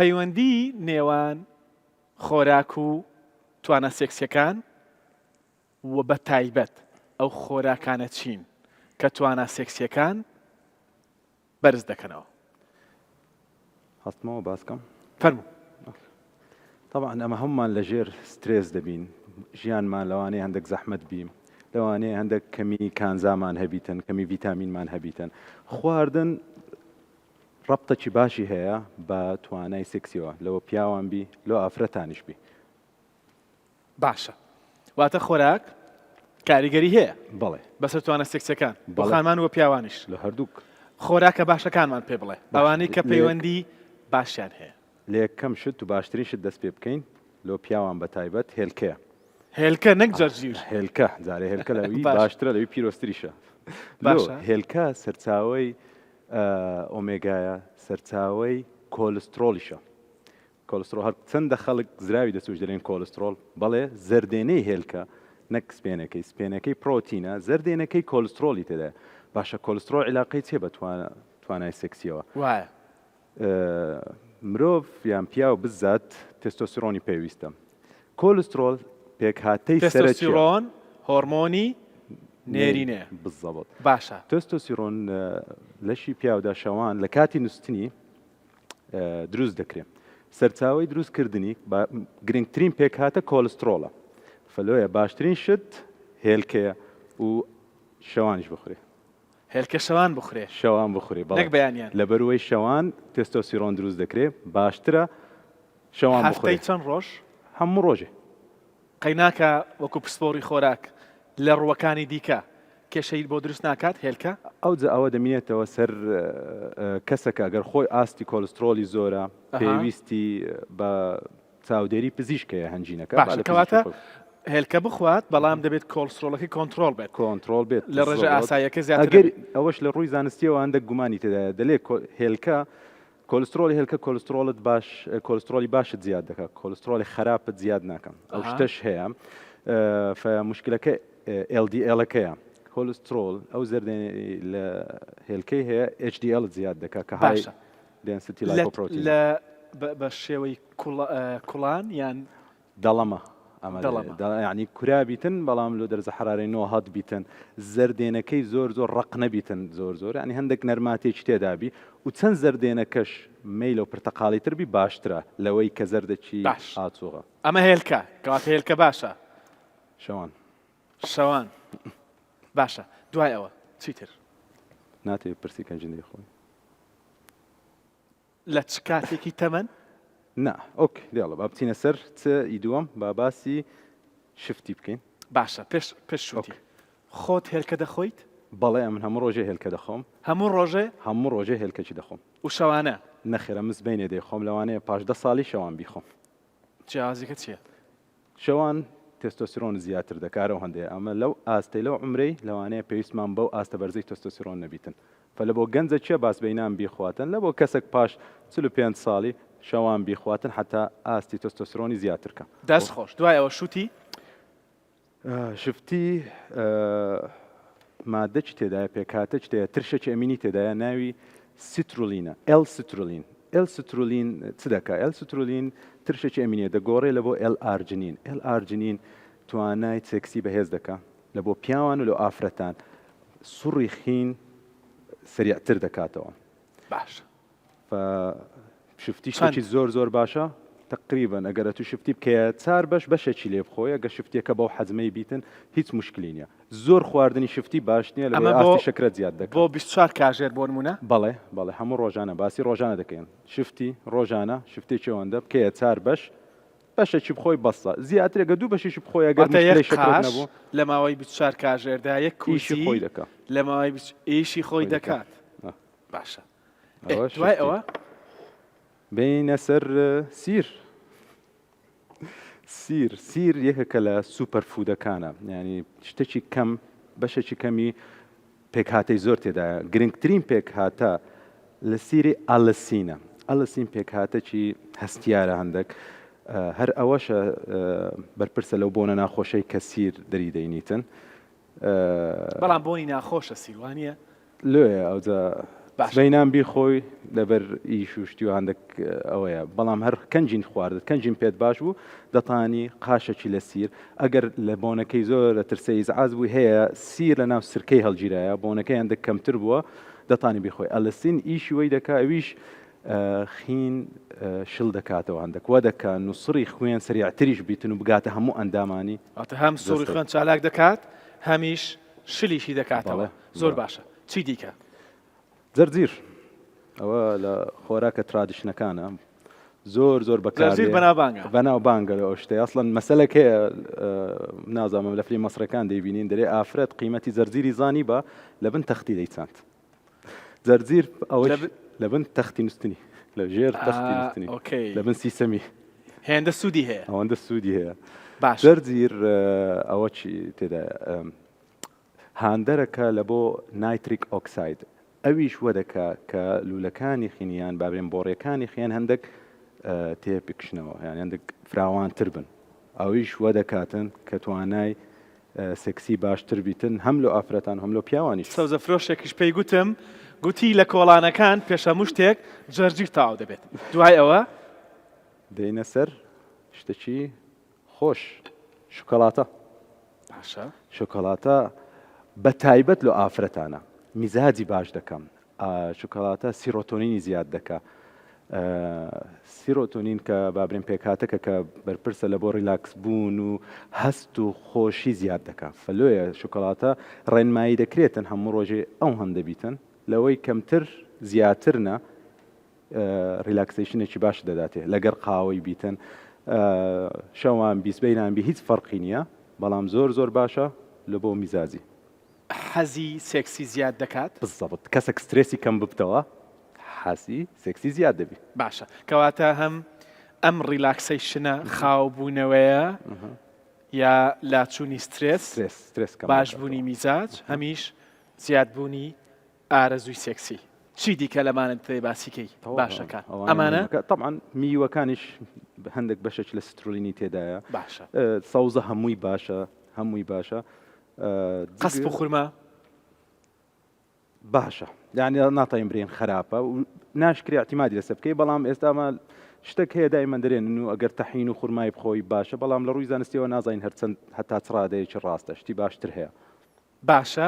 پەیوەندی نێوان خۆراک و توانە سێکسیەکان و بە تایبەت ئەو خۆراکانە چین کە توانە سێکسیەکان بەرز دەکەنەوە. هەستمەوە باسکەم. فەرموو. طبعا ئەمە هەمومان لەژێر سترێس دەبین، ژیانمان لەوانەیە هەندێک زەحمەت بیم، لەوانەیە هەندێک کەمی کانزامان هەبیتن، کەمی ڤیتامینمان هەبیتن. خواردن ڕەبتەکی باشی هەیە بە توانای سێکسیەوە، لەوە پیاوان بی لەوە ئافرەتانیش بی. باشە، واتە خۆراک کاریگەری هەیە بەڵێ بەسەر توانە سێکسیەکان بۆ بەڵێ. خانمان وە پیاوانیش. لە هەردووک خۆراکە باشەکانمان پێ بڵێ ئەوانەی کە پەیوەندی باشیان هەیە. لە یەکەم شت و باشترین شت دەست پێ بکەین لەو پیاوان بە تایبەت هێلکەیە. هێلکە نەک جەرجیر. هێلکە جارێ هێلکە لەوی باشترە، لەوی پیرۆستریشە. باشە. هێلکە سەرچاوەی ئۆمێگایە، سەرچاوەی کۆلسترۆلیشە. کۆلسترۆل هەر چەندە خەڵک زراوی دەسوش دەڵێن کۆلسترۆل، بەڵێ زەردێنەی هێلکە نەک سپێنەکەی، سپێنەکەی پرۆتینە، زەردێنەکەی کۆلسترۆلی تێدایە. باشە کۆلسترۆل عیلاقەی چێ بە توانای سێکسیەوە؟ وایە مرۆڤ یان پیاو بزات تێستۆستیرۆنی پێویستە. کۆلسترۆل پێکهاتەی تێستۆستیرۆن هۆرمۆنی نێرینەیە. بالضبط. باشە. تێستۆستیرۆن لەشی پیاودا شەوان لە کاتی نووستنی دروست دەکرێت. سەرچاوەی دروستکردنی گرنگترین پێکهاتە کۆلسترۆڵە. فلۆیە باشترین شت هێلکەیە و شەوانیش بخورێ. هێلکە شەوان بخورێ. شەوان بخورێ نەک بەیانیان. لەبەرەوەی شەوان تێستۆستیرۆن دروست دەکرێت، باشترە شەوان بخورێ. هەفتەی چەند ڕۆژ؟ هەموو ڕۆژێ. قەیناکە وەکو پسپۆڕی خۆراک لە ڕووەکانی دیکە کێشەی بۆ دروست ناکات هێلکە؟ ئەو دەمێنێتەوە سەر کەسەکە ئەگەر خۆی ئاستی کۆلسترۆلی زۆرە، پێویستی بە چاودێری پزیشکەیە هەنجینەکە. باشە، کەواتە هێلکە بخوات بەڵام دەبێت کۆلسترۆلەکەی کۆنترۆل بێت. کۆنترۆل بێت لە ڕێژە ئاساییەکە زیاتر. ئەگەر ئەوەش لە ڕووی زانستیەوە هەندێک گومانی تێدایە، دەڵێت هێلکە کۆلسترۆلی هێلکە کۆلسترۆلت باش، کۆلسترۆلی باشت زیاد دەکات، کۆلسترۆلی خراپت زیاد ناکەم. ئەو شتەش هەیە. فمشکلەکە LDL-ەکەیە. کۆلسترۆل ئەو زەردێنێ لە هێلکەی هەیە HDL زیاد دەکات کە های دێنسیتی لاپۆپرۆتین بە شێوەی کوڵان یان دەڵەمە. یعنی کورا بیتن بەڵام لە دەرزە حرارەی 90 بیتن، زەردێنەکەی زۆر ڕق نەبیتن، زۆر ینی هەندێک نەرماتێکی تێدابی و چەند زەردێنەکەش میل و پرتەقاڵی تربی باشترە لەوەی کە زەردەکی ئاچوغە. ئەمە هێلکە کەواتە هێلکە باشە. شەوان باشە. دوای ئەوە چیتر ناتێ پرسی کەنجندی خۆی لە چ کاتێکی تەمەن؟ نا ئۆک دیاڵە با بچینە سەر چ دووەم با باسی شفتی بکەین. باشە پێش شوتی خۆت هێلکە دەخۆیت؟ بەڵێ من هەموو ڕۆژێ هێلکە دەخۆم. هەموو ڕۆژێ هێلکەکی دەخۆم. و شەوانە؟ نەخێرە مزبینێ دەیخۆم، لەوانەیە 15 ساڵی شەوان بیخۆم. جیازیکە چییە؟ شەوان تێستۆستیرۆن زیاتر دەکارەوە هەندێک ئەمە لەو ئاستەی لەو عمرەی لەوانەیە پێویستمان بەو ئاستە بەرزەی تێستۆستیرۆن نەبیتن. فلە بۆ گەنجە چیە باسبینان بیخواتن، لە بۆ کەسێک پاش 45 ساڵی شەوان بیخواتن حتا ئاستی تۆستۆستیرۆنی زیاترکە. دەست خۆش. دوای ئەوە شوتی شفتی مادەی تێدایە پێکاتەی تێە ترشێکی ئەمینی تێدایە ناوی سیترولینە. ئەلسترولین چ دەکات؟ ئەلسترولین ترشێکی ئەمینێ دەگۆڕێ لە بۆ ئەرجنین. ئەرجنین توانای سێکسی بەهێز دەکات لە بۆ پیاوان و لە ئافرەتان. سوڕی خین سریعتر دەکاتەوە. باش. شفتی شتێکی زۆر باشە. تقریبا ئەگەرە تو شفتی بکەیە 4 بەشێکی لێ بخۆی، ئەگە شفتێکە بەو حەزمەی بیتن هیچ مشکلی نییە. زۆر خواردنی شفتی باش نییە، لە ئاستی شەکرە زیاد دەکات. بۆ 24 کاژێر بۆ نمونە؟ بەڵێ هەموو ڕۆژانە باسی ڕۆژانە دەکەین. شفتی ڕۆژانە شفتێکی ئەوەندە بکەیە 4 بەشێکی بخۆی بەسە زیاترێکە 2 بەشێکی بخۆی ئەگەر شەکرە نەبوو لە ماوەی 24 کاژێردا یەک کوشی خۆی دەکات، لە ماوەی ئیشی خۆی دەکات. باشە. دوای ئەوە بینە سەر سیر یەکێکە لە سوپەرفودەکانە، ینی شتێکی کەم بەشێکی کەمی پێکهاتەی زۆر تێدایە. گرنگترین پێکهاتە لە سیری ئەلسینە. ئەلسین پێکهاتەکی هەستیارە هەندێک، هەر ئەوەشە بەرپرسە لەو بۆنە ناخۆشەی کە سیر دەریدەینیتن. بەڵام بۆنی ناخۆشە سیروانیە لێە ئەوجا باش سبەینان بیخۆی لەبەر ئیش و شتی و هەندێک ئەوەیە بەڵام هەر کەنجین خواردت کەنجین پێت باش بوو دەتانی قاشێکی لە سیر ئەگەر لە بۆنەکەی زۆر لە ترسە ئیزعاز بوو هەیە سیر لە ناو سرکەی هەڵگیرایە بۆنەکەی هەندێک کەمتر بووە دەتانی بیخۆی ئەلستین ئیشی وەی دەکا ئەویش خین شل دەکاتەوە هەندێک وا دەکات نووسری خوێن سریعتریش بیتن و بگاتە هەموو ئەندامانی ئەتە هەم سوڕی خوێن چالاک دەکات هەمیش شلیشی دەکاتەوە زۆر باشە چی دیکە جەرجیر ئەوە لە خۆراکە ترادیشنەکانە زۆر بەکار زەرجیر بەناوبانگە بەناو بانگە لە ئەو شتەیە ئەسڵەن مەسەلەک هەیە نازانم لە فیلم مەسرەکان دەیبینین دەرێ ئافرەت قیمەتی زەرجیری زانی بە لە بن تەختی دەیچاند زەرجیر ئەوە لە بن تەختی نووسنی لە ژێر تەختی نووسنی لە بن سیسەمی هێندە سوودی هەیە ئەوەندە سوودی هەیە باش زەرجیر ئەوە چی تێدا هاندەرەکە لە بۆ نایتریک ئۆکساید ئەویش وە دەکا کە لولەکانی خینیان بابرێن بۆڕیەکانی خیان هەندێک تێپکشنەوە یان هەندێک فراوانتر بن ئەویش وە دەکاتن کە توانای سێکسی باشتر بیتن هەم لە ئافرەتان هەم لە پیاوانیش سەوزە فرۆشێکیش پێی گوتم گوتی لە کۆڵانەکان پێشەموو شتێک جەرجیر تاو دەبێت دوای ئەوە دەینە سەر شتێکی خۆش شکۆلاتە باشە شکۆلاتە بە تایبەت لە ئافرەتانە میزاجی باش دەکەم شکۆلاتە سیرۆتۆنینی زیاد دەکا سیرۆتۆنین کە بابرین پێکاتەکە کە بەرپرسە لە بۆ ریلاکس بوون و هەست و خۆشی زیاد دەکا فەلۆیە شکۆلاتە ڕێنمایی دەکرێتن هەموو ڕۆژێ ئەو هەندە بیتن لەوەی کەمتر زیاترنە ریلاکسیشنێکی باش دەداتێ لەگەر قاوەی بیتن شەوان بیسبەینان بی هیچ فەرقی نییە بەڵام زۆر باشە لە بۆ میزاجی حەزی سێکسی زیاد دەکات بالضبط کەسێک سترێسی کەم ببتەوە حەزی سێکسی زیاد دەبی باشە کەواتە هەم ئەم ریلاکسیشنە خاوبوونەوەیە یا لاچوونی سترێس باشبوونی میزاج هەمیش زیادبوونی ئارەزووی سێکسی چی دیکە لەمانت تێ باسیکەی باشەکان ئەمانە طبعا میوەکانیش هەندێک بەشێک لە سترۆلینی تێدایە باشە سەوزە هەمووی باشە قەسپ و خورما باشە یعنی ناتایم برێن خراپە و ناشکری احتیمادی لەسەر بکەی بەڵام ئێستاما شتێک هەیە دایمەن دەرێنن و ئەگەر تەحین و خورمای بخۆی باشە بەڵام لە ڕووی زانستیەوە نازانین هەرچەند هەتا چڕادەیەکی ڕاستە شتی باشتر هەیە باشە